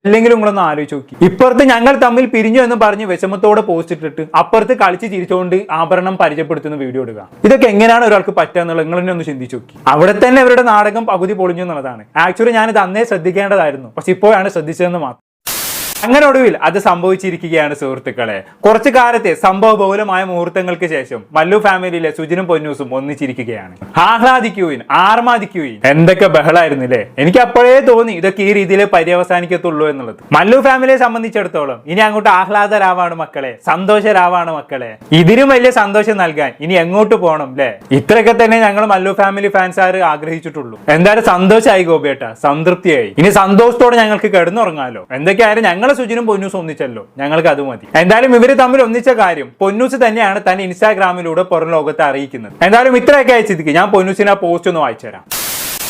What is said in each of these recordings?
ഇല്ലെങ്കിലും നിങ്ങളൊന്ന് ആലോചിച്ച് നോക്കി. ഇപ്പുറത്ത് ഞങ്ങൾ തമ്മിൽ പിരിഞ്ഞു എന്ന് പറഞ്ഞ് വിഷമത്തോടെ പോസ്റ്റ് ഇട്ടിട്ട് അപ്പുറത്ത് കളിച്ച് ചിരിച്ചുകൊണ്ട് ആഭരണം പരിചയപ്പെടുത്തുന്ന വീഡിയോ ഇടുക. ഇതൊക്കെ എങ്ങനെയാണ് ഒരാൾക്ക് പറ്റുക എന്നുള്ളത് നിങ്ങൾ തന്നെ ഒന്ന് ചിന്തിച്ചു നോക്കി. അവിടെ തന്നെ അവരുടെ നാടകം പകുതി പൊളിഞ്ഞു എന്നുള്ളതാണ്. ആക്ച്വലി ഞാനിത് അന്നേ ശ്രദ്ധിക്കേണ്ടതായിരുന്നു, പക്ഷെ ഇപ്പോഴാണ് ശ്രദ്ധിച്ചതെന്ന് മാത്രം. അങ്ങനെ ഒടുവിൽ അത് സംഭവിച്ചിരിക്കുകയാണ് സുഹൃത്തുക്കളെ. കുറച്ചു കാലത്തെ സംഭവ ബഹുലമായ മുഹൂർത്തങ്ങൾക്ക് ശേഷം മല്ലു ഫാമിലിയിലെ സുജിനും പൊന്നൂസും ഒന്നിച്ചിരിക്കുകയാണ്. ആഹ്ലാദിക്കുകയും ആർമാദിക്കുകയും എന്തൊക്കെ ബഹളായിരുന്നില്ലേ. എനിക്ക് അപ്പോഴേ തോന്നി ഇതൊക്കെ ഈ രീതിയിൽ പര്യവസാനിക്കത്തുള്ളൂ എന്നുള്ളത്. മല്ലു ഫാമിലിയെ സംബന്ധിച്ചിടത്തോളം ഇനി അങ്ങോട്ട് ആഹ്ലാദരാവാണ് മക്കളെ, സന്തോഷരാവാണ് മക്കളെ. ഇതിനും വലിയ സന്തോഷം നൽകാൻ ഇനി എങ്ങോട്ട് പോകണം അല്ലേ? ഇത്രയൊക്കെ തന്നെ ഞങ്ങൾ മല്ലു ഫാമിലി ഫാൻസാർ ആഗ്രഹിച്ചിട്ടുള്ളൂ. എന്തായാലും സന്തോഷമായി ഗോപിയേട്ട, സംതൃപ്തിയായി. ഇനി സന്തോഷത്തോടെ ഞങ്ങൾക്ക് കിടന്നുറങ്ങാലോ. എന്തൊക്കെയായാലും ഞങ്ങൾ സുജിനും പൊന്നൂസും ഒന്നിച്ചല്ലോ, ഞങ്ങൾക്ക് അത് മതി. എന്തായാലും ഇവര് തമ്മിൽ ഒന്നിച്ച കാര്യം പൊന്നൂസ് തന്നെയാണ് തന്നെ ഇൻസ്റ്റാഗ്രാമിലൂടെ പുറം ലോകത്തെ അറിയിക്കുന്നത്. എന്തായാലും ഇത്രയൊക്കെ അയച്ചിരിക്കും. ഞാൻ പൊന്നൂസിന് ആ പോസ്റ്റ് ഒന്ന് വായിച്ചുതരാം.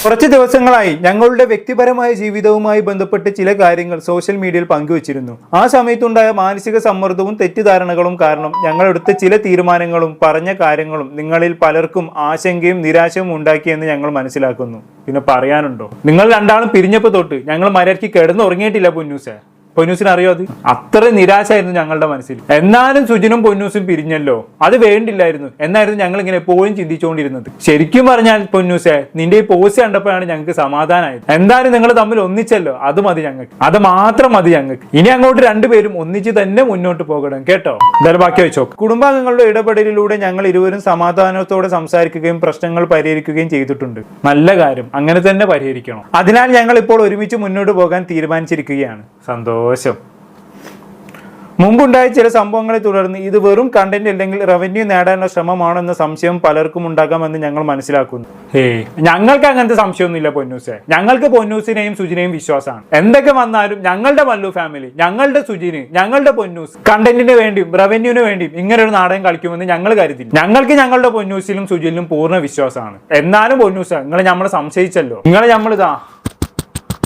കുറച്ച് ദിവസങ്ങളായി ഞങ്ങളുടെ വ്യക്തിപരമായ ജീവിതവുമായി ബന്ധപ്പെട്ട് ചില കാര്യങ്ങൾ സോഷ്യൽ മീഡിയയിൽ പങ്കുവച്ചിരുന്നു. ആ സമയത്തുണ്ടായ മാനസിക സമ്മർദ്ദവും തെറ്റിദ്ധാരണകളും കാരണം ഞങ്ങളെടുത്ത ചില തീരുമാനങ്ങളും പറഞ്ഞ കാര്യങ്ങളും നിങ്ങളിൽ പലർക്കും ആശങ്കയും നിരാശയും ഉണ്ടാക്കിയെന്ന് ഞങ്ങൾ മനസ്സിലാക്കുന്നു. പിന്നെ പറയാനുണ്ടോ? നിങ്ങൾ രണ്ടാളും പിരിഞ്ഞപ്പോൾ തൊട്ട് ഞങ്ങൾ മര്യാദയ്ക്ക് കിടന്നുറങ്ങിയിട്ടില്ല പൊന്നൂസേ. പൊന്നൂസിന് അറിയോ? അത് അത്ര നിരാശയായിരുന്നു ഞങ്ങളുടെ മനസ്സിൽ. എന്നാലും സുജിനും പൊന്നൂസും പിരിഞ്ഞല്ലോ, അത് വേണ്ടില്ലായിരുന്നു എന്നായിരുന്നു ഞങ്ങൾ ഇങ്ങനെ എപ്പോഴും ചിന്തിച്ചുകൊണ്ടിരുന്നത്. ശരിക്കും പറഞ്ഞാൽ പൊന്നൂസെ, നിന്റെ ഈ പോസ്റ്റ് കണ്ടപ്പോഴാണ് ഞങ്ങൾക്ക് സമാധാനമായത്. എന്തായാലും നിങ്ങൾ തമ്മിൽ ഒന്നിച്ചല്ലോ, അത് മതി ഞങ്ങൾക്ക്, അത് മാത്രം മതി ഞങ്ങൾക്ക്. ഇനി അങ്ങോട്ട് രണ്ടുപേരും ഒന്നിച്ച് തന്നെ മുന്നോട്ട് പോകണം കേട്ടോ. എന്തായാലും ബാക്കി വെച്ചോ. കുടുംബാംഗങ്ങളുടെ ഇടപെടലിലൂടെ ഞങ്ങൾ ഇരുവരും സമാധാനത്തോടെ സംസാരിക്കുകയും പ്രശ്നങ്ങൾ പരിഹരിക്കുകയും ചെയ്തിട്ടുണ്ട്. നല്ല കാര്യം, അങ്ങനെ തന്നെ പരിഹരിക്കണം. അതിനാൽ ഞങ്ങൾ ഇപ്പോൾ ഒരുമിച്ച് മുന്നോട്ട് പോകാൻ തീരുമാനിച്ചിരിക്കുകയാണ്. സന്തോഷം. മുമ്പുണ്ടായ ചില സംഭവങ്ങളെ തുടർന്ന് ഇത് വെറും കണ്ടന്റ് അല്ലെങ്കിൽ റവന്യൂ നേടാനുള്ള ശ്രമമാണെന്ന സംശയം പലർക്കും ഉണ്ടാകാമെന്ന് ഞങ്ങൾ മനസ്സിലാക്കുന്നു. ഞങ്ങൾക്ക് അങ്ങനത്തെ സംശയമൊന്നുമില്ല പൊന്നൂസെ. ഞങ്ങൾക്ക് പൊന്നൂസിനെയും സുജിനെയും വിശ്വാസമാണ്. എന്തൊക്കെ വന്നാലും ഞങ്ങളുടെ മല്ലു ഫാമിലി, ഞങ്ങളുടെ സുജിന്, ഞങ്ങളുടെ പൊന്നൂസ് കണ്ടന്റിന് വേണ്ടിയും റവന്യൂവിന് വേണ്ടിയും ഇങ്ങനെ ഒരു നാടകം കളിക്കുമെന്ന് ഞങ്ങൾ കരുതി. ഞങ്ങൾക്ക് ഞങ്ങളുടെ പൊന്നൂസിലും സുജിലും പൂർണ്ണ വിശ്വാസമാണ്. എന്നാലും പൊന്നൂസ, നിങ്ങളെ നമ്മൾ സംശയിച്ചല്ലോ. നിങ്ങളെ നമ്മളിതാ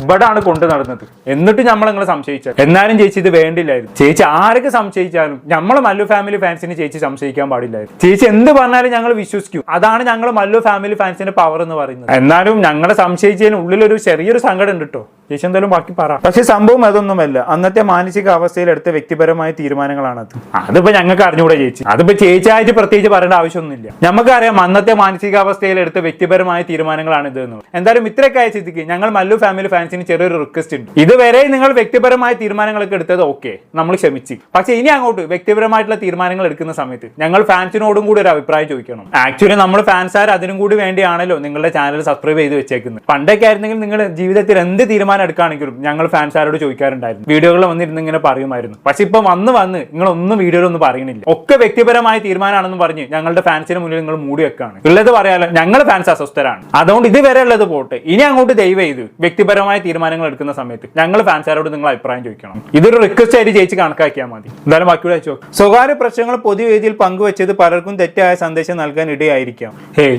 ഇവിടാണ് കൊണ്ടു നടന്നത്, എന്നിട്ട് നമ്മൾ നിങ്ങളെ സംശയിച്ചത്. എന്നാലും ചേച്ചി ഇത് വേണ്ടില്ലായിരുന്നു. ചേച്ചി ആരൊക്കെ സംശയിച്ചാലും നമ്മളെ മല്ലു ഫാമിലി ഫാൻസിന് ചേച്ചി സംശയിക്കാൻ പാടില്ലായിരുന്നു. ചേച്ചി എന്ത് പറഞ്ഞാലും ഞങ്ങൾ വിശ്വസിക്കും. അതാണ് ഞങ്ങൾ മല്ലു ഫാമിലി ഫാൻസിന്റെ പവർ എന്ന് പറയുന്നത്. എന്നാലും ഞങ്ങളെ സംശയിച്ചതിന് ഉള്ളിലൊരു ചെറിയൊരു സങ്കടം ഉണ്ട് കേട്ടോ. ചേച്ചി എന്തായാലും ബാക്കി പറ. പക്ഷെ സംഭവം അതൊന്നുമല്ല. അന്നത്തെ മാനസിക അവസ്ഥയിൽ എടുത്ത വ്യക്തിപരമായ തീരുമാനങ്ങളാണത്. അതിപ്പോ ഞങ്ങൾക്ക് അറിഞ്ഞൂടെ ചേച്ചി? അതിപ്പോ ചേച്ചിയായിട്ട് പ്രത്യേകിച്ച് പറയേണ്ട ആവശ്യമൊന്നുമില്ല. നമുക്കറിയാം അന്നത്തെ മാനസികാവസ്ഥയിൽ എടുത്ത വ്യക്തിപരമായ തീരുമാനങ്ങളാണ് ഇത് എന്ന്. എന്തായാലും ഇത്രയൊക്കെ അയച്ചെത്തിക്ക് ഞങ്ങൾ മല്ലു ഫാമിലി ഫാൻസിന് ചെറിയൊരു റിക്വസ്റ്റ് ഉണ്ട്. ഇതുവരെ നിങ്ങൾ വ്യക്തിപരമായ തീരുമാനങ്ങളൊക്കെ എടുത്തത് ഓക്കെ, നമ്മൾ ക്ഷമിച്ച്. പക്ഷെ ഇനി അങ്ങോട്ട് വ്യക്തിപരമായിട്ടുള്ള തീരുമാനങ്ങൾ എടുക്കുന്ന സമയത്ത് ഞങ്ങൾ ഫാൻസിനോടും കൂടി ഒരു അഭിപ്രായം ചോദിക്കണം. ആക്ച്വലി നമ്മൾ ഫാൻസാർ അതിനും കൂടി വേണ്ടിയാണല്ലോ നിങ്ങളുടെ ചാനൽ സബ്സ്ക്രൈബ് ചെയ്ത് വെച്ചേക്കുന്നത്. പണ്ടൊക്കെ ആയിരുന്നെങ്കിൽ നിങ്ങളുടെ ജീവിതത്തിൽ എന്ത് തീരുമാനം എടുക്കുകയാണെങ്കിലും ഞങ്ങൾ ഫാൻസാരോട് ചോദിക്കാറുണ്ടായിരുന്നു. വീഡിയോകളിൽ വന്നിരുന്ന് ഇങ്ങനെ പറയുമായിരുന്നു. പക്ഷെ ഇപ്പൊ വന്ന് നിങ്ങളൊന്നും വീഡിയോയിലൊന്നും പറയുന്നില്ല. ഒക്കെ വ്യക്തിപരമായ തീരുമാനമാണെന്ന് പറഞ്ഞ് ഞങ്ങളുടെ ഫാൻസിന് മുന്നിൽ നിങ്ങൾ മൂടി വെക്കാണ്. ഉള്ളത് പറയാലോ, ഞങ്ങൾ ഫാൻസ് അസ്വസ്ഥരാണ്. അതുകൊണ്ട് ഇതുവരെ ഉള്ളത് പോട്ടെ. ഇനി അങ്ങോട്ട് ദയവ് ചെയ്ത് വ്യക്തിപരമായ തീരുമാനങ്ങൾ എടുക്കുന്ന സമയത്ത് ഞങ്ങൾ ഫാൻസാരോട് നിങ്ങൾ അഭിപ്രായം ചോദിക്കണം. ഇതൊരു റിക്വസ്റ്റ് ആയിട്ട് ചേച്ചി കണക്കാക്കിയാൽ മതി. എന്തായാലും ബാക്കിയുള്ള അയച്ചോ. സ്വകാര്യ പ്രശ്നങ്ങൾ പൊതുവേദിയിൽ പങ്കുവെച്ചത് പലർക്കും തെറ്റായ സന്ദേശം നൽകാൻ ഇടയായിരിക്കാം.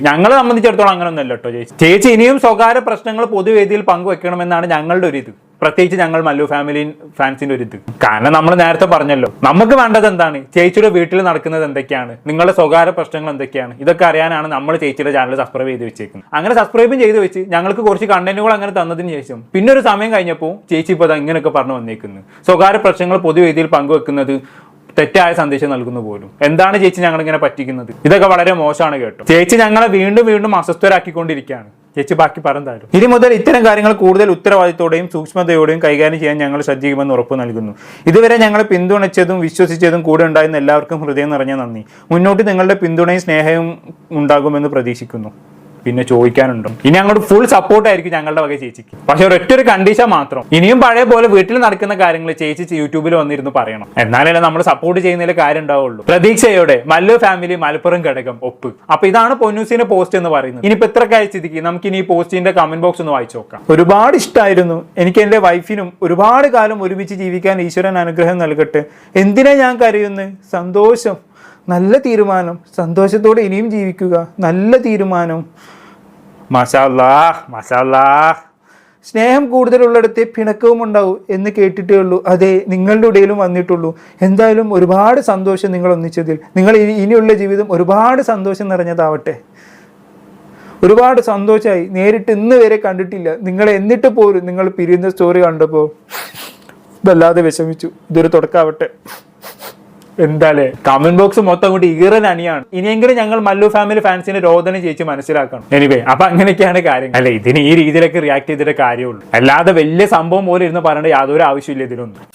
ഞങ്ങളെ സംബന്ധിച്ചിടത്തോളം അങ്ങനെയൊന്നുമല്ല കേട്ടോ ചേച്ചി. ചേച്ചി ഇനിയും സ്വകാര്യ പ്രശ്നങ്ങൾ പൊതുവേദിയിൽ പങ്കുവെക്കണമെന്നാണ് ഞങ്ങളുടെ ഒരു ഇത്. പ്രത്യേകിച്ച് ഞങ്ങൾ മല്ലു ഫാമിലി ഫാൻസിന്റെ ഒരു ഇത്. കാരണം നമ്മൾ നേരത്തെ പറഞ്ഞല്ലോ, നമുക്ക് വേണ്ടത് എന്താണ്, ചേച്ചിയുടെ വീട്ടിൽ നടക്കുന്നത് എന്തൊക്കെയാണ്, നിങ്ങളുടെ സ്വകാര്യ പ്രശ്നങ്ങൾ എന്തൊക്കെയാണ്, ഇതൊക്കെ അറിയാനാണ് നമ്മൾ ചേച്ചിയുടെ ചാനൽ സബ്സ്ക്രൈബ് ചെയ്ത് വെച്ചേക്കുന്നത്. അങ്ങനെ സബ്സ്ക്രൈബും ചെയ്ത് വെച്ച് ഞങ്ങൾക്ക് കുറച്ച് കണ്ടന്റുകൾ അങ്ങനെ തന്നതിന് ശേഷം പിന്നെ ഒരു സമയം കഴിഞ്ഞപ്പോൾ ചേച്ചി ഇപ്പോൾ ഇങ്ങനെയൊക്കെ പറഞ്ഞു വന്നേക്കുന്നത്. സ്വകാര്യ പ്രശ്നങ്ങൾ പൊതുവേദിയിൽ പങ്കുവെക്കുന്നത് തെറ്റായ സന്ദേശം നൽകുന്ന പോലും. എന്താണ് ചേച്ചി ഞങ്ങളിങ്ങനെ പറ്റിക്കുന്നത്? ഇതൊക്കെ വളരെ മോശമാണ് കേട്ടോ. ചേച്ചി ഞങ്ങളെ വീണ്ടും വീണ്ടും അസ്വസ്ഥരാക്കിക്കൊണ്ടിരിക്കുകയാണ്. ചേച്ചി ബാക്കി പറഞ്ഞതായിരുന്നു. ഇനി മുതൽ ഇത്തരം കാര്യങ്ങൾ കൂടുതൽ ഉത്തരവാദിത്തോടെയും സൂക്ഷ്മതയോടെയും കൈകാര്യം ചെയ്യാൻ ഞങ്ങൾ സജ്ജീകമെന്ന് ഉറപ്പ് നൽകുന്നു. ഇതുവരെ ഞങ്ങളെ പിന്തുണച്ചതും വിശ്വസിച്ചതും കൂടെ ഉണ്ടായിരുന്ന എല്ലാവർക്കും ഹൃദയം നിറഞ്ഞ നന്ദി. മുന്നോട്ട് നിങ്ങളുടെ പിന്തുണയും സ്നേഹവും ഉണ്ടാകുമെന്ന് പ്രതീക്ഷിക്കുന്നു. പിന്നെ ചോദിക്കാനുണ്ടോ? ഇനി അങ്ങോട്ട് ഫുൾ സപ്പോർട്ടായിരിക്കും ഞങ്ങളുടെ വക ചേച്ചിക്ക്. പക്ഷെ ഒരൊറ്റൊരു കണ്ടീഷൻ മാത്രം, ഇനിയും പഴയ പോലെ വീട്ടിൽ നടക്കുന്ന കാര്യങ്ങൾ ചേച്ചി യൂട്യൂബിൽ വന്നിരുന്ന് പറയണം. എന്നാലല്ലേ നമ്മൾ സപ്പോർട്ട് ചെയ്യുന്നതിൽ കാര്യം ഉണ്ടാവുള്ളൂ. പ്രതീക്ഷയോടെ മല്ലു ഫാമിലി മലപ്പുറം ഘടകം ഒപ്പ്. അപ്പൊ ഇതാണ് പൊന്നൂസിന്റെ പോസ്റ്റ് എന്ന് പറയുന്നത്. ഇനിയിപ്പോ ഇത്രയൊക്കെ അയച്ചിരിക്കും. നമുക്ക് ഇനി ഈ പോസ്റ്റിന്റെ കമന്റ് ബോക്സ് ഒന്ന് വായിച്ചു നോക്കാം. ഒരുപാട് ഇഷ്ടമായിരുന്നു. എനിക്ക് എന്റെ വൈഫിനും ഒരുപാട് കാലം ഒരുമിച്ച് ജീവിക്കാൻ ഈശ്വരൻ അനുഗ്രഹം നൽകട്ടെ. എന്തിനാ ഞാൻ കരയുന്നത്? സന്തോഷം, നല്ല തീരുമാനം, സന്തോഷത്തോടെ ഇനിയും ജീവിക്കുക, നല്ല തീരുമാനം. മാഷാ അല്ലാഹ്, മാഷാ അല്ലാഹ്. സ്നേഹം കൂടുതലുള്ളിടത്തെ പിണക്കവും ഉണ്ടാവും എന്ന് കേട്ടിട്ടേ ഉള്ളൂ. അതെ, നിങ്ങളുടെ ഇടയിലും വന്നിട്ടുള്ളൂ. എന്തായാലും ഒരുപാട് സന്തോഷം നിങ്ങൾ ഒന്നിച്ചതിൽ. നിങ്ങൾ ഇനിയുള്ള ജീവിതം ഒരുപാട് സന്തോഷം നിറഞ്ഞതാവട്ടെ. ഒരുപാട് സന്തോഷമായി. നേരിട്ട് ഇന്ന് വരെ കണ്ടിട്ടില്ല നിങ്ങളെ, എന്നിട്ട് പോലും നിങ്ങൾ പിരിയുന്ന സ്റ്റോറി കണ്ടപ്പോൾ വല്ലാതെ വിഷമിച്ചു. ഇതൊരു തുടക്കാവട്ടെ. എന്താലേ കമന്റ് ബോക്സ് മൊത്തം അങ്ങോട്ട് ഈറൻ അണിയാണ്. ഇനിയെങ്കിലും ഞങ്ങൾ മല്ലു ഫാമിലി ഫാൻസിന്റെ രോദനം ചേച്ചി മനസ്സിലാക്കണം. എനിവേ അപ്പൊ അങ്ങനെയൊക്കെയാണ് കാര്യം. അല്ലെ ഇതിന് ഈ രീതിയിലൊക്കെ റിയാക്ട് ചെയ്തിട്ട് കാര്യമുള്ളൂ. അല്ലാതെ വലിയ സംഭവം പോലെ ഇരുന്ന് പറയേണ്ട യാതൊരു ആവശ്യമില്ല ഇതിലൊന്നും.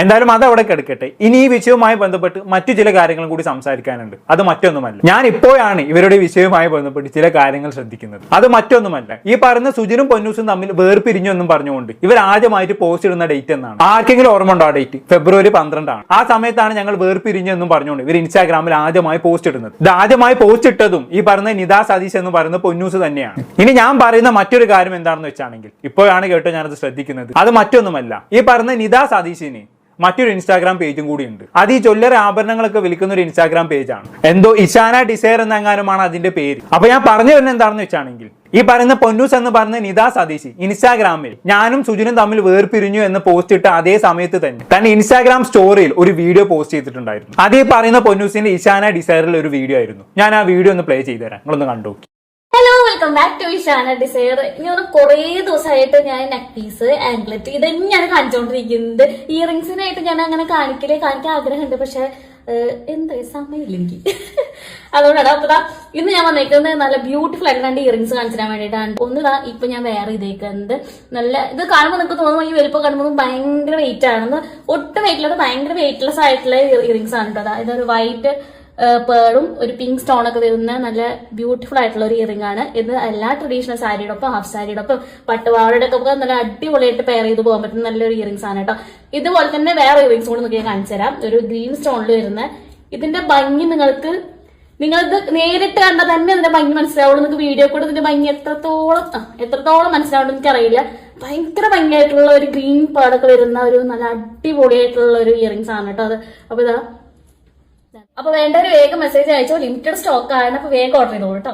എന്തായാലും അത് അവിടെ കിടക്കട്ടെ. ഇനി ഈ വിഷയവുമായി ബന്ധപ്പെട്ട് മറ്റു ചില കാര്യങ്ങളും കൂടി സംസാരിക്കാനുണ്ട്. അത് മറ്റൊന്നുമല്ല, ഞാൻ ഇപ്പോഴാണ് ഇവരുടെ വിഷയവുമായി ബന്ധപ്പെട്ട് ചില കാര്യങ്ങൾ ശ്രദ്ധിക്കുന്നത്. അത് മറ്റൊന്നുമല്ല, ഈ പറയുന്ന സുജിനും പൊന്നൂസും തമ്മിൽ വേർപിരിഞ്ഞു എന്നും പറഞ്ഞുകൊണ്ട് ഇവർ ആദ്യമായിട്ട് പോസ്റ്റ് ഇടുന്ന ഡേറ്റ് എന്നാണ്. ആർക്കെങ്കിലും ഓർമ്മ ഉണ്ടോ? ആ ഡേറ്റ് ഫെബ്രുവരി 12 ആണ്. ആ സമയത്താണ് ഞങ്ങൾ വേർപിരിഞ്ഞു എന്നും പറഞ്ഞുകൊണ്ട് ഇവർ ഇൻസ്റ്റാഗ്രാമിൽ ആദ്യമായി പോസ്റ്റ് ഇടുന്നത്. ഇത് ആദ്യമായി പോസ്റ്റ് ഇട്ടതും ഈ പറയുന്ന നിതാ സതീഷ് എന്ന് പറയുന്ന പൊന്നൂസ് തന്നെയാണ്. ഇനി ഞാൻ പറയുന്ന മറ്റൊരു കാര്യം എന്താണെന്ന് വെച്ചാണെങ്കിൽ, ഇപ്പോഴാണ് കേട്ടോ ഞാനത് ശ്രദ്ധിക്കുന്നത്. അത് മറ്റൊന്നുമല്ല, ഈ പറയുന്ന നിതാ സതീഷിന് മറ്റൊരു ഇൻസ്റ്റാഗ്രാം പേജും കൂടി ഉണ്ട്. അത് ഈ ജ്വല്ലറി ആഭരണങ്ങളൊക്കെ വിൽക്കുന്ന ഒരു ഇൻസ്റ്റാഗ്രാം പേജാണ്. എന്തോ ഇഷാന ഡിസയർ എന്നെങ്ങാനുമാണ് അതിന്റെ പേര്. അപ്പൊ ഞാൻ പറഞ്ഞു വരുന്നത് എന്താണെന്ന് വെച്ചാണെങ്കിൽ, ഈ പറയുന്ന പൊന്നൂസ് എന്ന് പറഞ്ഞ നിതാ സതീഷ് ഇൻസ്റ്റാഗ്രാമിൽ ഞാനും സുജിനും തമ്മിൽ വേർപിരിഞ്ഞു എന്ന് പോസ്റ്റ് ഇട്ട അതേ സമയത്ത് തന്നെ ഇൻസ്റ്റാഗ്രാം സ്റ്റോറിയിൽ ഒരു വീഡിയോ പോസ്റ്റ് ചെയ്തിട്ടുണ്ടായിരുന്നു. അത് ഈ പറയുന്ന പൊന്നൂസിന്റെ ഇഷാന ഡിസയറിൽ ഒരു വീഡിയോ ആയിരുന്നു. ഞാൻ ആ വീഡിയോ ഒന്ന് പ്ലേ ചെയ്തു തരാം, നിങ്ങളൊന്ന് കണ്ടു. Hello, welcome back to Ishana desire. ഇനി ഒന്ന് കുറെ ദിവസമായിട്ട് ഞാൻ നെക്ക് പീസ്, ആംഗ്ലറ്റ് ഇത് തന്നെയാണ് കാണിച്ചുകൊണ്ടിരിക്കുന്നത്. ഇയറിംഗ്സിനായിട്ട് ഞാൻ അങ്ങനെ കാണിക്കാൻ ആഗ്രഹമുണ്ട്, പക്ഷെ എന്താ സമയമില്ലെങ്കിൽ അതുകൊണ്ടാണ്. അപ്പൊ ഇന്ന് ഞാൻ വന്നേക്കുന്നത് നല്ല ബ്യൂട്ടിഫുൾ ആയിട്ട് 2 ഇയറിംഗ്സ് കാണിച്ചു തരാൻ വേണ്ടിയിട്ടാണ്. ഒന്നിതാ ഇപ്പൊ ഞാൻ വേറെ ഇതേക്കുന്നത് നല്ല ഇത് കാണുമ്പോൾ നിങ്ങൾക്ക് തോന്നുമ്പോൾ ഈ വലുപ്പം കാണുമ്പോൾ ഭയങ്കര വെയിറ്റ് ആണെന്ന്. ഒട്ടും വെയിറ്റില്ലാത്ത ഭയങ്കര വെയിറ്റ്ലെസ് ആയിട്ടുള്ള ഇയറിംഗ്സ് ആണ് കേട്ടോ. ഇതൊരു വൈറ്റ് പേളും ഒരു പിങ്ക് സ്റ്റോൺ ഒക്കെ വരുന്ന നല്ല ബ്യൂട്ടിഫുൾ ആയിട്ടുള്ള ഒരു ഇയറിംഗ് ആണ് ഇത്. എല്ലാ ട്രഡീഷണൽ സാരിയുടെ ഒപ്പം ഹാഫ് സാരിയുടെ ഒപ്പം പട്ടുപാവയുടെ ഒക്കെ നല്ല അടിപൊളിയായിട്ട് പെയർ ചെയ്ത് പോകാൻ പറ്റുന്ന നല്ലൊരു ഇയറിംഗ്സ് ആണ് കേട്ടോ. ഇതുപോലെ തന്നെ വേറെ ഇയറിംഗ്സ് കൂടി നിങ്ങൾക്ക് കാണിച്ചു തരാം. ഒരു ഗ്രീൻ സ്റ്റോണിൽ വരുന്ന ഇതിന്റെ ഭംഗി നിങ്ങളിത് നേരിട്ട് കണ്ടാൽ തന്നെ അതിന്റെ ഭംഗി മനസ്സിലാവുള്ളൂ. നിങ്ങൾക്ക് വീഡിയോ കൂടെ ഇതിന്റെ ഭംഗി എത്രത്തോളം മനസ്സിലാവുള്ളൂ എനിക്കറിയില്ല. ഭയങ്കര ഭംഗിയായിട്ടുള്ള ഒരു ഗ്രീൻ പേളൊക്കെ വരുന്ന ഒരു നല്ല അടിപൊളിയായിട്ടുള്ള ഒരു ഇയറിംഗ്സ് ആണ് കേട്ടോ അത്. അപ്പൊ വേണ്ട ഒരു വേഗം മെസ്സേജ് അയച്ചോ, ലിമിറ്റഡ് സ്റ്റോക്ക് ആണ്. അപ്പൊ വേഗം ഓർഡർ ചെയ്തോളൂ കേട്ടോ.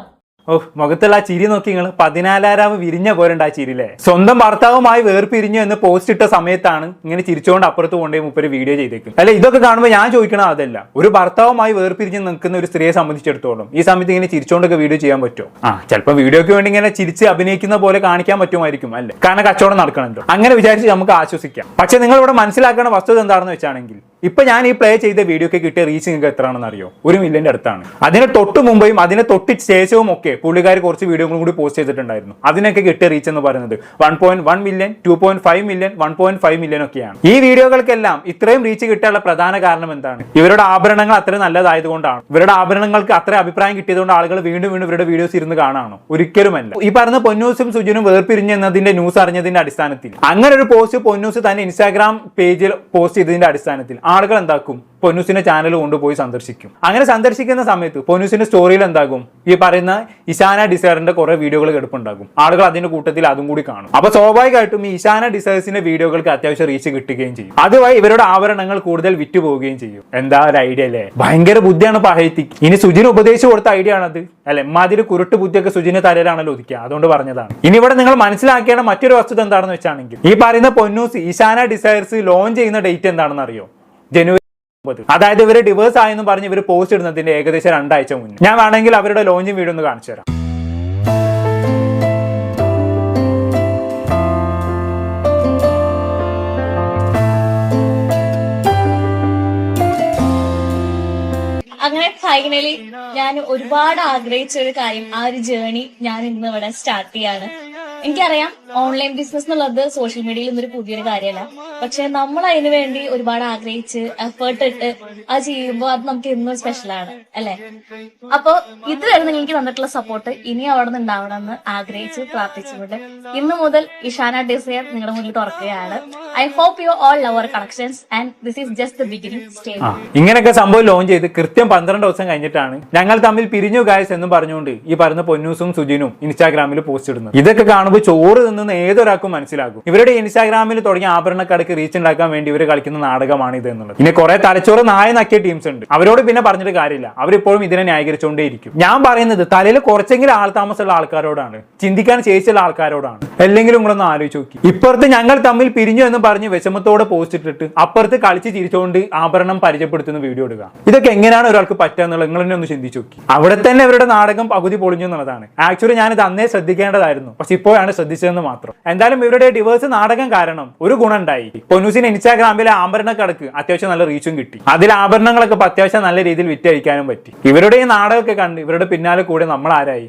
മുഖത്തുള്ള ആ ചിരി നോക്കി നിങ്ങൾ 14,000 വിരിഞ്ഞ പോരണ്ട ആ ചിരിയിലെ. സ്വന്തം ഭർത്താവുമായി വേർപിരിഞ്ഞു എന്ന് പോസ്റ്റ് ഇട്ട സമയത്താണ് ഇങ്ങനെ ചിരിച്ചുകൊണ്ട് അപ്പുറത്ത് കൊണ്ടേ മുപ്പര് വീഡിയോ ചെയ്തേക്കും. അല്ലെ ഇതൊക്കെ കാണുമ്പോൾ ഞാൻ ചോദിക്കണം, അതല്ല ഒരു ഭർത്താവുമായി വേർപിരിഞ്ഞ് നിൽക്കുന്ന ഒരു സ്ത്രീയെ സംബന്ധിച്ചിടത്തോളം ഈ സമയത്ത് ഇങ്ങനെ ചിരിച്ചുകൊണ്ടൊക്കെ വീഡിയോ ചെയ്യാൻ പറ്റുമോ? ചിലപ്പോൾ വീഡിയോക്ക് വേണ്ടി ഇങ്ങനെ ചിരിച്ച് അഭിനയിക്കുന്ന പോലെ കാണിക്കാൻ പറ്റുമായിരിക്കും, അല്ലേ? കാരണം കച്ചവടം നടക്കണമല്ലോ. അങ്ങനെ വിചാരിച്ച് നമുക്ക് ആശ്വസിക്കാം. പക്ഷെ നിങ്ങൾ ഇവിടെ മനസ്സിലാക്കേണ്ട വസ്തുത എന്താണെന്ന് വെച്ചാണെങ്കിൽ, ഇപ്പൊ ഞാൻ ഈ പ്ലേ ചെയ്ത വീഡിയോക്ക് കിട്ടിയ റീച്ച് നിങ്ങൾക്ക് എത്രയാണെന്ന് അറിയോ? 1 മില്യന്റെ അടുത്താണ്. അതിന് തൊട്ട് മുമ്പേയും അതിന് തൊട്ട് ശേഷവും ഒക്കെ പുള്ളിക്കാർ കുറച്ച് വീഡിയോകളും കൂടി പോസ്റ്റ് ചെയ്തിട്ടുണ്ടായിരുന്നു. അതിനൊക്കെ കിട്ടിയ റീച്ച് എന്ന് പറയുന്നത് 1.1 മില്യൺ, 2.5 മില്യൺ, 1.5 മില്യൺ ഒക്കെയാണ്. ഈ വീഡിയോകൾക്കെല്ലാം ഇത്രയും റീച്ച് കിട്ടാനുള്ള പ്രധാന കാരണം എന്താണ്? ഇവരുടെ ആഭരണങ്ങൾ അത്ര നല്ലതായതുകൊണ്ടാണ്. ഇവരുടെ ആഭരണങ്ങൾക്ക് അത്ര അഭിപ്രായം കിട്ടിയതുകൊണ്ട് ആളുകൾ വീണ്ടും ഇവരുടെ വീഡിയോസ് ഇരുന്ന് കാണാണോ? ഒരിക്കലുമല്ല. ഈ പറഞ്ഞ പൊന്നൂസും സുജിനും വേർപിരിഞ്ഞു എന്നതിന്റെ ന്യൂസ് അറിഞ്ഞതിന്റെ അടിസ്ഥാനത്തിൽ അങ്ങനെ ഒരു പോസ്റ്റ് പൊന്നൂസ് തന്നെ ഇൻസ്റ്റാഗ്രാം പേജിൽ പോസ്റ്റ് ചെയ്തതിന്റെ അടിസ്ഥാനത്തിൽ ആളുകൾ എന്താക്കും? പൊന്നൂസിന്റെ ചാനൽ കൊണ്ടുപോയി സന്ദർശിക്കും. അങ്ങനെ സന്ദർശിക്കുന്ന സമയത്ത് പൊന്നൂസിന്റെ സ്റ്റോറിയിൽ എന്താകും? ഈ പറയുന്ന ഇഷാന ഡിസയറിന്റെ കുറെ വീഡിയോകൾ കിടപ്പുണ്ടാകും. ആളുകൾ അതിന്റെ കൂട്ടത്തിൽ അതും കൂടി കാണും. അപ്പൊ സ്വാഭാവികമായിട്ടും ഈ ഇഷാന ഡിസയേഴ്സിന്റെ വീഡിയോകൾക്ക് അത്യാവശ്യം റീച്ച് കിട്ടുകയും ചെയ്യും. അതുവഴി ഇവരുടെ ആഭരണങ്ങൾ കൂടുതൽ വിറ്റുപോവുകയും ചെയ്യും. എന്താ ഒരു ഐഡിയ അല്ലേ? ഭയങ്കര ബുദ്ധിയാണ് പഹയത്തിക്ക്. ഇനി സുജിന് ഉപദേശിച്ചു കൊടുത്ത ഐഡിയ ആണത്. അല്ലെ എമ്മാതിരി കുരുട്ട് ബുദ്ധിയൊക്കെ സുജിന് തരലാണല്ലോ ഒതുക്കുക. അതുകൊണ്ട് പറഞ്ഞതാണ്. ഇനി ഇവിടെ നിങ്ങൾ മനസ്സിലാക്കേണ്ട മറ്റൊരു വസ്തുത എന്താണെന്ന് വെച്ചാണെങ്കിൽ, ഈ പറയുന്ന പൊന്നൂസ് ഇഷാന ഡിസയേഴ്സ് ലോഞ്ച് ചെയ്യുന്ന ഡേറ്റ് എന്താണെന്ന് അറിയോ? ജനുവരി. അതായത് ഇവര് ഡിവേഴ്സ് ആയെന്ന് പറഞ്ഞ് ഇവർ പോസ്റ്റ് ഇടുന്നതിന്റെ ഏകദേശം 2 ആഴ്ച മുന്നേ. ഞാൻ വേണമെങ്കിൽ അവരുടെ ലോഞ്ചിങ് വീഡിയോ ഒന്ന് കാണിച്ചു തരാം. അങ്ങനെ ഫൈനലി ഞാൻ ഒരുപാട് ആഗ്രഹിച്ച ഒരു കാര്യം, ആ ഒരു ജേണി ഞാൻ ഇന്ന് ഇവിടെ സ്റ്റാർട്ട് ചെയ്യാണ്. എനിക്കറിയാം ഓൺലൈൻ ബിസിനസ് എന്നുള്ളത് സോഷ്യൽ മീഡിയയിൽ ഇന്നൊരു പുതിയൊരു കാര്യമല്ല. പക്ഷെ നമ്മൾ അതിനു വേണ്ടി ഒരുപാട് ആഗ്രഹിച്ച് എഫേർട്ട് ഇട്ട് അത് ചെയ്യുമ്പോൾ അത് നമുക്ക് എന്നും സ്പെഷ്യലാണ്, അല്ലെ? അപ്പൊ ഇതുവരെ നിങ്ങൾക്ക് തന്നിട്ടുള്ള സപ്പോർട്ട് ഇനി അവിടെ നിന്ന് ഉണ്ടാവണമെന്ന് ആഗ്രഹിച്ച് പ്രാർത്ഥിച്ചുകൊണ്ട് ഇന്ന് മുതൽ ഇഷാന ഡിസയർ നിങ്ങളുടെ മുന്നിൽ തുറക്കുകയാണ്. I hope you all love our collections and this is just the beginning stage. ഇങ്ങനെയൊക്കെ സംഭവം ലോഞ്ച് ചെയ്ത് കൃത്യം 12 ദിവസം കഴിഞ്ഞിട്ടാണ് ഞങ്ങൾ തമ്മിൽ പിരിഞ്ഞു ഗായ്സ് എന്നും പറഞ്ഞുകൊണ്ട് ഈ പറയുന്ന പൊന്നൂസും സുജിനും ഇൻസ്റ്റാഗ്രാമിൽ പോസ്റ്റ് ഇടുന്നത്. ഇതൊക്കെ കാണുമ്പോൾ ചോറ് നിന്നുന്ന ഏതൊരാൾക്കും മനസ്സിലാകും ഇവരുടെ ഇൻസ്റ്റാഗ്രാമിൽ തുടങ്ങിയ ആഭരണക്കടക്ക് റീച്ച് ഉണ്ടാക്കാൻ വേണ്ടി ഇവർ കളിക്കുന്ന നാടകമാണ് ഇത് എന്നുള്ളത്. ഇനി കുറെ തലച്ചോറ് നായ നക്കിയ ടീംസ് ഉണ്ട്. അവരോട് പിന്നെ പറഞ്ഞിട്ട് കാര്യമില്ല. അവരിപ്പോഴും ഇതിനെ ന്യായീകരിച്ചുകൊണ്ടേയിരിക്കും. ഞാൻ പറയുന്നത് തലയിൽ കുറച്ചെങ്കിലും ആൾതാമസമുള്ള ആൾക്കാരോടാണ്, ചിന്തിക്കാൻ ശേഷിയുള്ള ആൾക്കാരോടാണ്. അല്ലെങ്കിലും നിങ്ങളൊന്ന് ആലോചിച്ച് നോക്കി. ഇപ്പുറത്ത് ഞങ്ങൾ തമ്മിൽ പിരിഞ്ഞു എന്ന് പറഞ്ഞ് വിഷമത്തോടെ പോസ്റ്റ് ഇട്ടിട്ട് അപ്പുറത്ത് കളിച്ച് ചിരിച്ചുകൊണ്ട് ആഭരണം പരിചയപ്പെടുത്തുന്ന വീഡിയോ ഇടുക. ഇതൊക്കെ എങ്ങനെയാണ് ഒരാൾക്ക് പറ്റുക എന്നുള്ളത് നിങ്ങൾ തന്നെ ഒന്ന് ചിന്തിച്ചു നോക്കി. അവിടെ തന്നെ അവരുടെ നാടകം പകുതി പൊളിഞ്ഞു എന്നുള്ളതാണ്. ആക്ച്വലി ഞാനിത് അന്നേ ശ്രദ്ധിക്കേണ്ടതായിരുന്നു. പക്ഷെ ഇപ്പോഴാണ് മാത്രമാണ് ശ്രദ്ധിച്ചതെന്ന് മാത്രം. എന്തായാലും ഇവരുടെ ഡിവേഴ്സ് നാടകം കാരണം ഒരു ഗുണം ഉണ്ടായി. പൊന്നൂസിന് ഇൻസ്റ്റാഗ്രാമിലെ ആഭരണ കടക്ക് അത്യാവശ്യം നല്ല റീച്ചും കിട്ടി. അതിൽ ആഭരണങ്ങളൊക്കെ അത്യാവശ്യം നല്ല രീതിയിൽ വിറ്റഴിക്കാനും പറ്റി. ഇവരുടെ ഈ നാടകമൊക്കെ കണ്ട് ഇവരുടെ പിന്നാലെ കൂടെ നമ്മൾ ആരായി?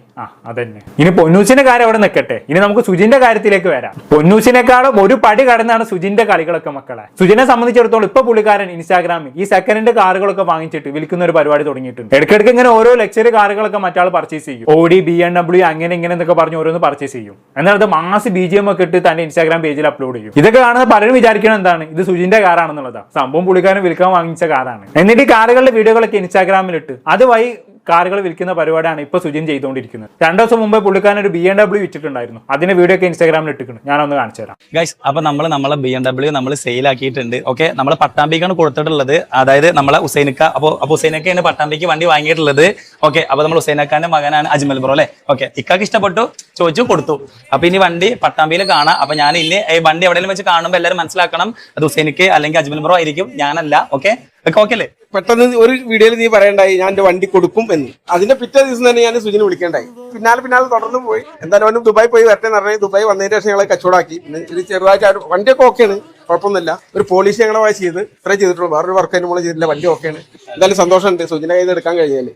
അതന്നെ. ഇനി പൊന്നൂസിന്റെ കാര്യം അവിടെ നിൽക്കട്ടെ, ഇനി നമുക്ക് സുജിന്റെ കാര്യത്തിലേക്ക് വരാം. പൊന്നൂസിനെക്കാളും ഒരു പടി കടന്നാണ് സുജിന്റെ കളികളൊക്കെ മക്കളെ. സുജിനെ സംബന്ധിച്ചിടത്തോളം ഇപ്പൊ പുള്ളിക്കാരൻ ഇൻസ്റ്റാഗ്രാമിൽ ഈ സെക്കൻഡ് ഹാൻഡ് കാറുകളൊക്കെ വാങ്ങിച്ചിട്ട് വിൽക്കുന്ന ഒരു പരിപാടി തുടങ്ങിയിട്ടുണ്ട്. ഇടയ്ക്കിടയ്ക്ക് ഇങ്ങനെ ഓരോ ലക്ഷറി കാറുകളൊക്കെ മറ്റാൾ പർച്ചേസ് ചെയ്യും. ഓഡി, BMW അങ്ങനെ ഇങ്ങനെ എന്നൊക്കെ പറഞ്ഞ് ഓരോന്ന് പർച്ചേസ് ചെയ്യും. എന്നാൽ അത് മാസ് BGM ഒക്കെ ഇട്ട് തന്റെ ഇൻസ്റ്റാഗ്രാം പേജിൽ അപ്ലോഡ് ചെയ്യും. ഇതൊക്കെ കാണുന്ന പലരും വിചാരിക്കണം എന്താണ്, ഇത് സുജിന്റെ കാറാണെന്നുള്ളതാണ്. സംഭവം പുള്ളിക്കാരൻ വിൽക്കാൻ വാങ്ങിച്ച കാറാണ്. എന്നിട്ട് ഈ കാറുകളുടെ വീഡിയോകളൊക്കെ ഇൻസ്റ്റാഗ്രാമിൽ ഇട്ട് അതുവഴി കാറുകൾ വിൽക്കുന്ന പരിപാടിയാണ് ഇപ്പൊ സുജിൻ ചെയ്തുകൊണ്ടിരിക്കുന്നത്. 2 ദിവസം മുമ്പ് പുള്ളിക്കാരൻ ഒരു BMW വിറ്റിട്ടുണ്ടായിരുന്നു. അതിന്റെ വീഡിയോ ഒക്കെ ഇൻസ്റ്റാഗ്രാമിൽ ഇട്ടിട്ടുണ്ട്. ഞാനൊന്ന് കാണിച്ചു തരാം ഗൈസ്. അപ്പൊ നമ്മളെ BMW നമ്മൾ സെയിൽ ആക്കിയിട്ടുണ്ട്. ഓക്കെ, നമ്മൾ പട്ടാമ്പിക്കാണ് കൊടുത്തിട്ടുള്ളത്. അതായത് നമ്മളെ ഹുസൈനക്ക. അപ്പോൾ ഹുസൈനക്കയാണ് പട്ടാമ്പിക്ക് വണ്ടി വാങ്ങിയിട്ടുള്ളത്. ഓക്കെ, അപ്പൊ നമ്മൾ ഹുസൈനക്കാന്റെ മകനാണ് അജ്മൽ ബ്രോ അല്ലെ. ഓക്കെ, ഇക്കാക്ക് ഇഷ്ടപ്പെട്ടു, ചോദിച്ചു, കൊടുത്തു. അപ്പൊ ഇനി വണ്ടി പട്ടാമ്പിയിൽ കാണാം. അപ്പൊ ഞാൻ ഇനി വണ്ടി എവിടെയെങ്കിലും വെച്ച് കാണുമ്പോൾ എല്ലാവരും മനസ്സിലാക്കണം അത് ഹുസൈനക്ക് അല്ലെങ്കിൽ അജ്മൽ ബ്രോ ആയിരിക്കും, ഞാനല്ല. ഓക്കെ ഓക്കെ അല്ലേ? പെട്ടെന്ന് ഒരു വീഡിയോയിൽ നീ പറയണ്ടായി ഞാൻ എന്റെ വണ്ടി കൊടുക്കും എന്ന്. അതിന്റെ പിറ്റേ ദിവസം തന്നെ ഞാൻ സുജിനെ വിളിക്കേണ്ടായി. പിന്നാലെ തുടർന്ന് പോയി. എന്തായാലും അവനും ദുബായ് പോയി വരട്ടെ എന്ന് പറഞ്ഞാൽ ദുബായ് വന്നതിന് ശേഷം ഞങ്ങളെ കച്ചവടാക്കി. പിന്നെ ഇത് ചെറുതായിട്ട് വണ്ടിയൊക്കെ ഓക്കെയാണ്, കുഴപ്പമൊന്നുമില്ല. ഒരു പോളിഷ് ഞങ്ങളെ വായി ചെയ്ത് ഇത്രേ ചെയ്തിട്ടുള്ളൂ. വേറൊരു വർക്ക് അതിന് നമ്മൾ ചെയ്തില്ല. വണ്ടി ഓക്കെയാണ്. എന്തായാലും സന്തോഷമുണ്ട് സുജിന്റെ കയ്യിൽ നിന്ന് എടുക്കാൻ കഴിഞ്ഞാൽ.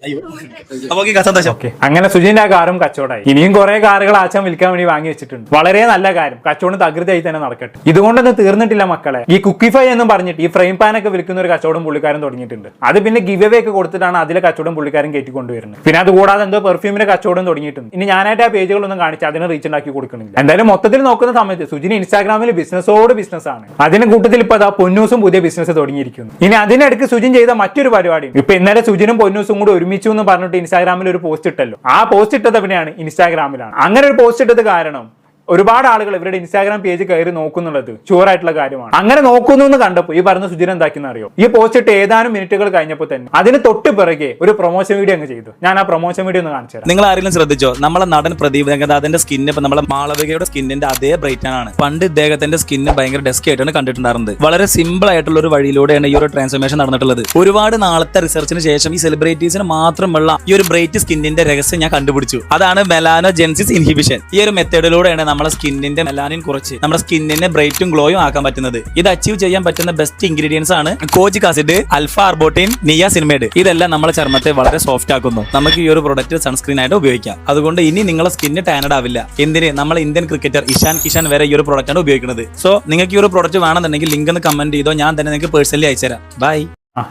അങ്ങനെ സുജിന്റെ ആ കാറും കച്ചവടമായി. ഇനിയും കുറെ കാറുകൾ ആച്ചാൻ വിൽക്കാൻ വേണ്ടി വാങ്ങി വെച്ചിട്ടുണ്ട്. വളരെ നല്ല കാര്യം. കച്ചവടം തകൃതിയായി തന്നെ നടക്കട്ടെ. ഇതുകൊണ്ടൊന്നും തീർന്നിട്ടില്ല മക്കളെ. ഈ കുക്കിഫൈ എന്നും പറഞ്ഞിട്ട് ഈ ഫ്രെയിം പാൻ ഒക്കെ വിൽക്കുന്ന ഒരു കച്ചവടം പുള്ളിക്കാരൻ തുടങ്ങിയിട്ടുണ്ട്. അത് പിന്നെ ഗിവ് അവേ ഒക്കെ കൊടുത്തിട്ടാണ് അതിലെ കച്ചവടം പുള്ളിക്കാരൻ കയറ്റിക്കൊണ്ടുവരുന്നത്. പിന്നെ അത് കൂടാതെ എന്തോ പെർഫ്യൂമിന്റെ കച്ചവടം തുടങ്ങിയിട്ടുണ്ട്. ഇനി ഞാനായിട്ട് ആ പേജുകളൊന്നും കാണിച്ച് അതിനെ റീച്ച് ഉണ്ടാക്കി കൊടുക്കുന്നില്ല. എന്തായാലും മൊത്തത്തിൽ നോക്കുന്ന സമയത്ത് സുജിന് ഇൻസ്റ്റാഗ്രാമിൽ ബിസിനസ്സോട് ബിസിനസ് ആണ്. അതിന്റെ കൂട്ടത്തിൽ ഇപ്പൊ പൊന്നൂസും പുതിയ ബിസിനസ് തുടങ്ങിയിരിക്കുന്നു. ഇനി അതിനിടയ്ക്ക് സുജിൻ ചെയ്ത മറ്റൊരു പരിപാടി, ഇപ്പൊ ഇന്നലെ സുജിനും പൊന്നൂസും കൂടി ഒരുമിച്ചു എന്ന് പറഞ്ഞിട്ട് ഇൻസ്റ്റാഗ്രാമിൽ ഒരു പോസ്റ്റ് ഇട്ടല്ലോ. ആ പോസ്റ്റ് ഇട്ടത് എവിടെയാണ്? ഇൻസ്റ്റാഗ്രാമിലാണ്. അങ്ങനെ ഒരു പോസ്റ്റ് ഇട്ടത് കാരണം ഒരുപാട് ആളുകൾ ഇവരുടെ ഇൻസ്റ്റാഗ്രാം പേജ് കയറി നോക്കുന്നുള്ളത് ഷുവറായിട്ടുള്ള കാര്യമാണ്. അങ്ങനെ നോക്കുന്നു എന്ന് കണ്ടപ്പോൾ ഈ പറഞ്ഞ സുജിൻ എന്താക്കിയെന്ന് അറിയോ? ഈ പോസ്റ്റ് ഇട്ട് ഏതാനും മിനിറ്റുകൾ കഴിഞ്ഞപ്പോൾ തന്നെ അതിന് തൊട്ട് പിറകെ ഒരു പ്രൊമോഷൻ വീഡിയോ അങ്ങ് ചെയ്തു. ഞാൻ ആ പ്രൊമോഷൻ വീഡിയോ ഒന്ന് കാണിച്ചു തരാം. നിങ്ങൾ ആരെങ്കിലും ശ്രദ്ധിച്ചോ? നമ്മളെ നടൻ പ്രദീപ് രംഗനാഥന്റെ സ്കിന്ന് ഇപ്പൊ നമ്മളെ മാളവികയുടെ സ്കിന്നിന്റെ അതേ ബ്രൈറ്റ് ആണ്. പണ്ട് ഇദ്ദേഹത്തിന്റെ സ്കിന്ന് ഭയങ്കര ഡെസ്ക് ആയിട്ടാണ് കണ്ടിട്ടുണ്ടായിരുന്നത്. വളരെ സിമ്പിൾ ആയിട്ടുള്ള ഒരു വഴിയിലൂടെയാണ് ഈ ഒരു ട്രാൻസ്ഫോർമേഷൻ നടന്നിട്ടുള്ളത്. ഒരുപാട് നാളത്തെ റിസർച്ചിന് ശേഷം ഈ സെലിബ്രിറ്റീസിന് മാത്രമുള്ള ഈ ഒരു ബ്രൈറ്റ് സ്കിന്നിന്റെ രഹസ്യം ഞാൻ കണ്ടുപിടിച്ചു. അതാണ് മെലാനോജെൻസിസ് ഇൻഹിബിഷൻ. ഈ ഒരു മെത്തേഡിലൂടെയാണ് നമ്മളെ സ്കിന്നിന്റെ മെലാനിൻ കുറച്ച് നമ്മുടെ സ്കിന്നിനെ ബ്രൈറ്റും ഗ്ലോയും ആക്കാൻ പറ്റുന്നത്. ഇത് അച്ചീവ് ചെയ്യാൻ പറ്റുന്ന ബെസ്റ്റ് ഇൻഗ്രീഡിയൻസ് ആണ് കോജിക് ആസിഡ്, അൽഫ ആർബോട്ടിൻ, നിയാസിനമൈഡ്. ഇതെല്ലാം നമ്മളെ ചർമ്മത്തെ വളരെ സോഫ്റ്റ് ആക്കുന്നു. നമുക്ക് ഈ ഒരു പ്രൊഡക്റ്റ് സൺസ്ക്രീൻ ആയിട്ട് ഉപയോഗിക്കാം. അതുകൊണ്ട് ഇനി നിങ്ങളെ സ്കിന്ന് ടാനഡ് ആവില്ല. എന്തിന്? നമ്മളെ ഇന്ത്യൻ ക്രിക്കറ്റർ ഇഷാൻ കിഷൻ വരെ ഈ ഒരു പ്രോഡക്റ്റ് ആണ് ഉപയോഗിക്കുന്നത്. സോ നിങ്ങൾക്ക് ഈ ഒരു പ്രോഡക്റ്റ് വേണമെന്നുണ്ടെങ്കിൽ ലിങ്ക് ഒന്ന് കമന്റ് ചെയ്തോ, ഞാൻ തന്നെ നിങ്ങൾക്ക് പേഴ്സണലി അയച്ചുതരാം. ബൈ.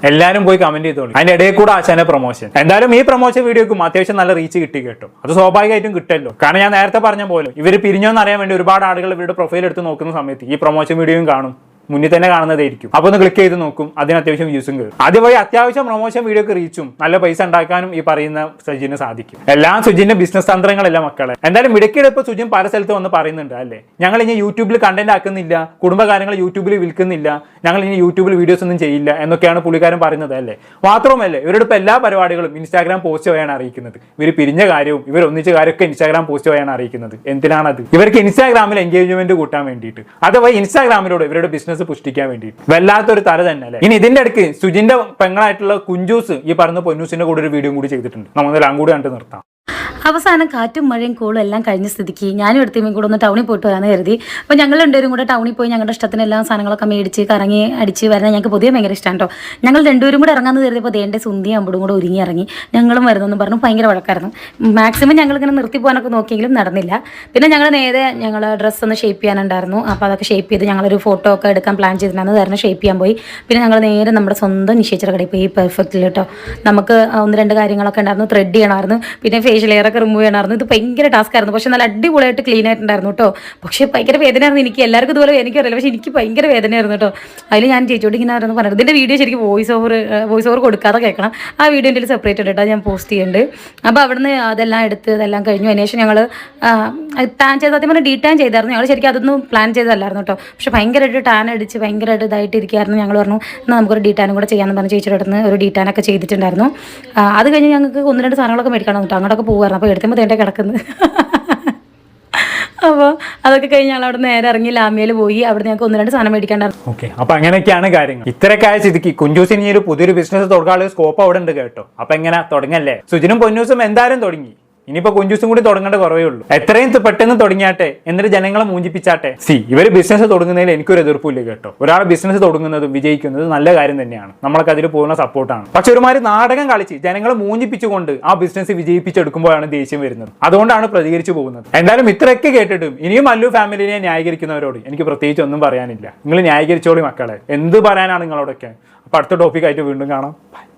എല്ലാരും പോയി കമന്റ് ചെയ്തോളൂ. അതിന്റെ ഇടയിൽ കൂടെ ആശാന്റെ പ്രൊമോഷൻ. എന്തായാലും ഈ പ്രൊമോഷൻ വീഡിയോക്കും അത്യാവശ്യം നല്ല റീച്ച് കിട്ടി കേട്ടോ. അത് സ്വാഭാവികമായിട്ടും കിട്ടല്ലോ. കാരണം ഞാൻ നേരത്തെ പറഞ്ഞ പോലെ ഇവര് പിരിഞ്ഞോന്ന് അറിയാൻ വേണ്ടി ഒരുപാട് ആളുകൾ ഇവരുടെ പ്രൊഫൈൽ എടുത്ത് നോക്കുന്ന സമയത്ത് ഈ പ്രൊമോഷൻ വീഡിയോയും കാണും, മുന്നിൽ തന്നെ കാണുന്നതായിരിക്കും. അപ്പൊ ഒന്ന് ക്ലിക്ക് ചെയ്ത് നോക്കും, അതിന് അത്യാവശ്യം വ്യൂസും കയറും. അതുവഴി അത്യാവശ്യം പ്രൊമോഷൻ വീഡിയോക്ക് റീച്ചും നല്ല പൈസ ഉണ്ടാക്കാനും ഈ പറയുന്ന സുജിന് സാധിക്കും. എല്ലാം സുജിന്റെ ബിസിനസ് തന്ത്രങ്ങളല്ല മക്കളെ. എന്തായാലും ഇടയ്ക്കിടെ ഇപ്പൊ സുജിൻ പല സ്ഥലത്ത് വന്ന് പറയുന്നുണ്ട് അല്ലേ, ഞങ്ങൾ ഇനി യൂട്യൂബിൽ കണ്ടന്റ് ആക്കുന്നില്ല, കുടുംബകാര്യങ്ങൾ യൂട്യൂബിൽ വിൽക്കുന്നില്ല, ഞങ്ങൾ ഇനി യൂട്യൂബിൽ വീഡിയോസ് ഒന്നും ചെയ്യില്ല എന്നൊക്കെയാണ് പുള്ളിക്കാരൻ പറയുന്നത് അല്ലേ. മാത്രമല്ല ഇവരുടെ ഇപ്പൊ എല്ലാ പരിപാടികളും ഇൻസ്റ്റാഗ്രാം പോസ്റ്റ് വഴിയാണ് അറിയിക്കുന്നത്. ഇവർ പിരിഞ്ഞ കാര്യവും ഇവർ ഒന്നിച്ച കാര്യമൊക്കെ ഇൻസ്റ്റാഗ്രാം പോസ്റ്റ് വഴിയാണ് അറിയിക്കുന്നത്. എന്തിനാണത്? ഇവർക്ക് ഇൻസ്റ്റാഗ്രാമിൽ എൻഗേജ്മെന്റ് കൂട്ടാൻ വേണ്ടിയിട്ട്, അഥവാ ഇൻസ്റ്റാഗ്രാമിലൂടെ ഇവരുടെ ബിസിനസ് പുഷ്ടിക്കാൻ വേണ്ടി. വല്ലാത്തൊരു തല തന്നെ അല്ലേ. ഇനി ഇതിന്റെ ഇടയ്ക്ക് സുജിന്റെ പെങ്ങളായിട്ടുള്ള കുഞ്ചൂസ് ഈ പറഞ്ഞ പൊന്നൂസിന്റെ കൂടെ ഒരു വീഡിയോ കൂടി ചെയ്തിട്ടുണ്ട്. നമ്മളെല്ലാം കൂടി കണ്ട് നിർത്താം. അവസാനം കാറ്റും മഴയും കൂളും എല്ലാം കഴിഞ്ഞ സ്ഥിതിക്ക് ഞാനും എടുത്തേയും കൂടെ ഒന്ന് ടൗണിൽ പോയിട്ട് വരാമെന്ന് കരുതി. അപ്പോൾ ഞങ്ങൾ രണ്ടുപേരും കൂടെ ടൗണിൽ പോയി ഞങ്ങളുടെ ഇഷ്ടത്തിന് എല്ലാ സാധനങ്ങളൊക്കെ മേടിച്ച് കറങ്ങി അടിച്ച് വരുന്നത് ഞങ്ങൾക്ക് പൊതുവെ ഭയങ്കര ഇഷ്ടമാണ് കേട്ടോ. ഞങ്ങൾ രണ്ടുപേരും കൂടെ ഇറങ്ങാമെന്ന് കരുതിയപ്പോൾ ദേൻ്റെ സുന്ദി അമ്പടും കൂടെ ഒരുങ്ങി ഇറങ്ങി. ഞങ്ങളും വരുന്നെന്ന് പറഞ്ഞു ഭയങ്കര വഴക്കായിരുന്നു. മാക്സിമം ഞങ്ങളിങ്ങനെ നിർത്തി പോകാനൊക്കെ നോക്കിയെങ്കിലും നടന്നില്ല. പിന്നെ ഞങ്ങൾ നേരെ ഞങ്ങൾ ഡ്രസ്സ് ഒന്ന് ഷേപ്പ് ചെയ്യാനുണ്ടായിരുന്നു. അപ്പോൾ അതൊക്കെ ഷേപ്പ് ചെയ്ത് ഞങ്ങളൊരു ഫോട്ടോ ഒക്കെ എടുക്കാൻ പ്ലാൻ ചെയ്തിട്ടുണ്ടായിരുന്നു. കാരണം ഷേപ്പ് ചെയ്യാൻ പോയി. പിന്നെ ഞങ്ങൾ നേരെ നമ്മുടെ സ്വന്തം നിശ്ചയിച്ച കടയിൽ പോയി പെർഫെക്റ്റിൽ കേട്ടോ. നമുക്ക് 1-2 കാര്യങ്ങളൊക്കെ ഉണ്ടായിരുന്നു. ത്രെഡ് ചെയ്യണമായിരുന്നു, പിന്നെ ഫേഷ്യൽ എയർ ഒക്കെ റിമൂവ് ചെയ്യണമായിരുന്നു. ഇത് ഭയങ്കര ടാസ്ക് ആയിരുന്നു. പക്ഷെ നല്ല അടിപൊളിയായിട്ട് ക്ലീൻ ആയിട്ടുണ്ടായിരുന്നു കേട്ടോ. പക്ഷേ ഭയങ്കര വേദനയായിരുന്നു എനിക്ക്. എല്ലാവർക്കും ഇതുപോലെ എനിക്കറിയില്ല, പക്ഷേ എനിക്ക് ഭയങ്കര വേദനയായിരുന്നു കേട്ടോ. അതിൽ ഞാൻ ചേച്ചിയോട് ഇങ്ങനെ ആയിരുന്നു പറഞ്ഞത്. ഇതിൻ്റെ വീഡിയോ ശരിക്കും വോയിസ് ഓവർ കൊടുക്കാതെ കേൾക്കണം. ആ വീഡിയോ എൻ്റെ സെപ്പറേറ്റ് കേട്ടോ ഞാൻ പോസ്റ്റ് ചെയ്യുന്നുണ്ട്. അപ്പോൾ അവിടുന്ന് അതെല്ലാം എടുത്ത് ഇതെല്ലാം കഴിഞ്ഞു. അതിനുശേഷം ഞങ്ങൾ ടാൻ ചെയ്ത് സത്യം പറഞ്ഞാൽ ഡീടാൻ ചെയ്തായിരുന്നു. ഞങ്ങൾ ശരിക്കും അതൊന്നും പ്ലാൻ ചെയ്തതല്ലായിരുന്നു കേട്ടോ. പക്ഷേ ഭയങ്കരമായിട്ട് ടാൻ അടിച്ച് ഭയങ്കരമായിട്ട് ഇതായിട്ട് ഇരിക്കുകയായിരുന്നു. ഞങ്ങൾ പറഞ്ഞു എന്നാൽ നമുക്കൊരു ഡീടാനും കൂടെ ചെയ്യാമെന്ന് പറഞ്ഞ് ചേച്ചിയുടെ അടുത്ത് ഒരു ഡീടാനൊക്കെ ചെയ്തിട്ടുണ്ടായിരുന്നു. അത് കഴിഞ്ഞ് ഞങ്ങൾക്ക് 1-2 സാധനങ്ങളൊക്കെ മേടിക്കണം കേട്ടോ. അങ്ങോട്ടൊക്കെ പോകുമായിരുന്നു. അപ്പോൾ എടുത്തുമ്പോൾ തേണ്ട കിടക്കുന്നത്. അപ്പോൾ അതൊക്കെ കഴിഞ്ഞ് ഞങ്ങൾ അവിടെ നേരെ ഇറങ്ങി ലാമിയയിൽ പോയി. അവിടെ ഞങ്ങൾക്ക് 1-2 സാധനം മേടിക്കാണ്ടായിരുന്നു. ഓക്കെ, അപ്പൊ അങ്ങനെയൊക്കെയാണ് കാര്യങ്ങൾ. ഇത്രയൊക്കെ ആയ സ്ഥിതിക്ക് കുഞ്ചൂസിന് ഈ ഒരു പുതിയൊരു ബിസിനസ് തുടങ്ങാനുള്ള സ്കോപ്പ് അവിടെ ഉണ്ട് കേട്ടോ. അപ്പൊ എങ്ങനെ തുടങ്ങല്ലേ? സുജിനും പൊന്നൂസും എന്തായാലും തുടങ്ങി. ഇനിയിപ്പോ കുഞ്ചൂസും കൂടി തുടങ്ങേണ്ട കുറവേ ഉള്ളൂ. എത്രയും പെട്ടെന്ന് തുടങ്ങിയാട്ടെ, എന്നിട്ട് ജനങ്ങളെ മൂഞ്ചിപ്പിച്ചാട്ടെ. ഇവര് ബിസിനസ് തുടങ്ങുന്നതിൽ എനിക്കൊരു എതിർപ്പില്ല കേട്ടോ. ഒരാൾ ബിസിനസ് തുടങ്ങുന്നതും വിജയിക്കുന്നതും നല്ല കാര്യം തന്നെയാണ്, നമ്മളൊക്കെ അതിൽ പൂർണ്ണ സപ്പോർട്ടാണ്. പക്ഷെ ഒരുമാതിരി നാടകം കളിച്ച് ജനങ്ങളെ മൂഞ്ചിപ്പിച്ചുകൊണ്ട് ആ ബിസിനസ് വിജയിപ്പിച്ചെടുക്കുമ്പോഴാണ് ദേഷ്യം വരുന്നത്. അതുകൊണ്ടാണ് പ്രതികരിച്ചു പോകുന്നത്. എന്തായാലും ഇത്രയൊക്കെ കേട്ടിട്ടും ഇനിയും മല്ലു ഫാമിലിനെ ന്യായീകരിക്കുന്നവരോട് എനിക്ക് പ്രത്യേകിച്ച് ഒന്നും പറയാനില്ല. നിങ്ങൾ ന്യായീകരിച്ചോളി മക്കളെ, എന്ത് പറയാനാണ് നിങ്ങളോടൊക്കെ. അപ്പൊ അടുത്ത ടോപ്പിക്കായിട്ട് വീണ്ടും കാണാം.